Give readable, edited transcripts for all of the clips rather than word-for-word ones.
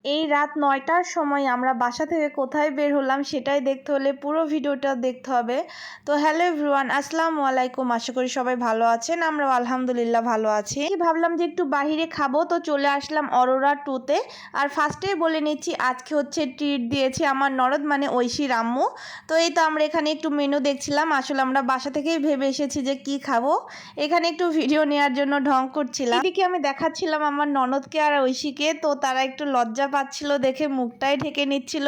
এই রাত ৯টার সময় আমরা বাসা থেকে কোথায় বের হলাম সেটাই দেখতে হলে পুরো ভিডিওটা দেখতে হবে। তো হ্যালো এভরিওয়ান, আসসালামু আলাইকুম। আশা করি সবাই ভালো আছেন, আমরাও আলহামদুলিল্লাহ ভালো আছি। ভাবলাম যে একটু বাহিরে খাবো, তো চলে আসলাম অরোরা টুতে। আর ফার্স্টেই বলে নিচ্ছি, আজকে হচ্ছে ট্রিট দিয়েছে আমার ননদ মানে ঐশীর আম্মু। তো এই তো আমরা এখানে একটু মেনু দেখছিলাম, আসলে আমরা বাসা থেকেই ভেবে এসেছি যে কি খাবো, এখানে একটু ভিডিও নেওয়ার জন্য ঢং করছিলাম। এদিকে আমি দেখাচ্ছিলাম আমার ননদকে আর ঐশীকে, তো তারা একটু লজ্জা পাচ্ছিল দেখে মুখটাই ঢেকে নিচ্ছিল।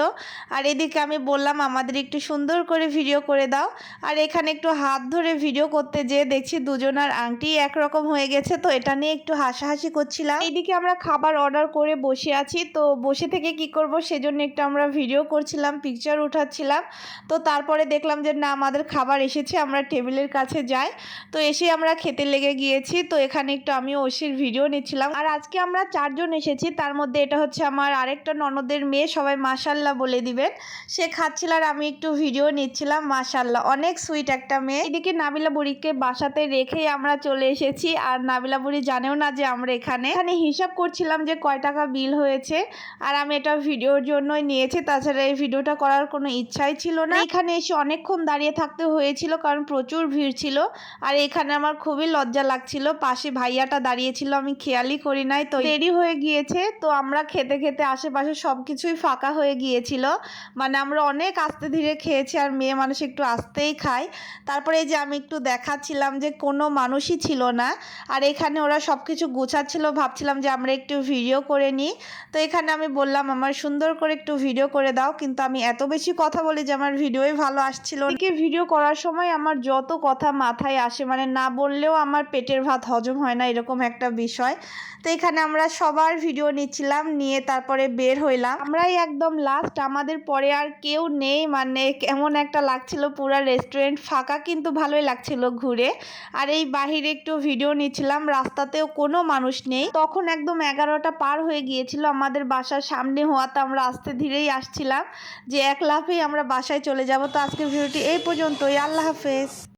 আর এদিকে আমি বললাম আমাদের একটু সুন্দর করে ভিডিও করে দাও। আর এখানে একটু হাত ধরে ভিডিও করতে যেয়ে দেখছি দুজনার আংটি একরকম হয়ে গেছে, তো এটা নিয়ে একটু হাসাহাসি করছিলাম। এইদিকে আমরা খাবার অর্ডার করে বসে আছি, তো বসে থেকে কি করব সেজন্য একটু আমরা ভিডিও করছিলাম, পিকচার উঠাচ্ছিলাম। তো তারপরে দেখলাম যে না, আমাদের খাবার এসেছে, আমরা টেবিলের কাছে যাই। তো এসে আমরা খেতে লেগে গিয়েছি। তো এখানে একটু আমি ঐশীর ভিডিও নিচ্ছিলাম। আর আজকে আমরা 4 জন এসেছি, তার মধ্যে এটা হচ্ছে আমার আরেকটা ননদের মেয়ে, সবাই মাশাল্লাহ বলে দিবেন। সে খাচ্ছিল আর আমি একটু ভিডিও নিচ্ছিলাম। মাশাল্লাহ, অনেক সুইট একটা মেয়ে। এদিকে নাবিলা বুড়িকে বাসাতে রেখেই আমরা চলে এসেছি, আর নাবিলা বুড়ি জানেও না যে আমরা এখানে হিসাব করছিলাম যে কয় টাকা বিল হয়েছে। আর আমি এটা ভিডিওর জন্যই নিয়েছি, তাছাড়া এই ভিডিওটা করার কোনো ইচ্ছাই ছিল না। এখানে এসে অনেকক্ষণ দাঁড়িয়ে থাকতে হয়েছিল কারণ প্রচুর ভিড় ছিল। আর এখানে আমার খুবই লজ্জা লাগছিল, পাশে ভাইয়াটা দাঁড়িয়েছিল, আমি খেয়ালই করি নাই। তো দেরি হয়ে গিয়েছে, তো আমরা খেতে খেতে আশেপাশে সব কিছুই ফাঁকা হয়ে গিয়েছিল। মানে আমরা অনেক আস্তে ধীরে খেয়েছি, আর মেয়ে মানুষ একটু আস্তেই খায়। তারপরে এই যে আমি একটু দেখাচ্ছিলাম যে কোনো মানুষই ছিল না। আর এখানে ওরা সব কিছু গুছাচ্ছিল, ভাবছিলাম যে আমরা একটু ভিডিও করে নিই। তো এখানে আমি বললাম আমার সুন্দর করে একটু ভিডিও করে দাও, কিন্তু আমি এত বেশি কথা বলি যে আমার ভিডিওই ভালো আসছিল। এদিকে ভিডিও করার সময় আমার যত কথা মাথায় আসে, মানে না বললেও আমার পেটের ভাত হজম হয় না, এরকম একটা বিষয়। তো এখানে আমরা সবার ভিডিও নিচ্ছিলাম, নিয়ে তারপরে বের হইলাম। আমরাই একদম লাস্ট, আমাদের পরে আর কেউ নেই। মানে কেমন একটা লাগছিল, পুরা রেস্টুরেন্ট ফাঁকা, কিন্তু ভালোই লাগছিল ঘুরে। আর এই বাহিরে একটু ভিডিও নিচ্ছিলাম, রাস্তাতেও কোনো মানুষ নেই। তখন একদম 11টা পার হয়ে গিয়েছিল আমাদের বাসার সামনে হওয়াতে আমরা আস্তে ধীরেই আসছিলাম যে এক লাফেই আমরা বাসায় চলে যাব। তো আজকের ভিডিওটি এই পর্যন্তই, আল্লাহ হাফেজ।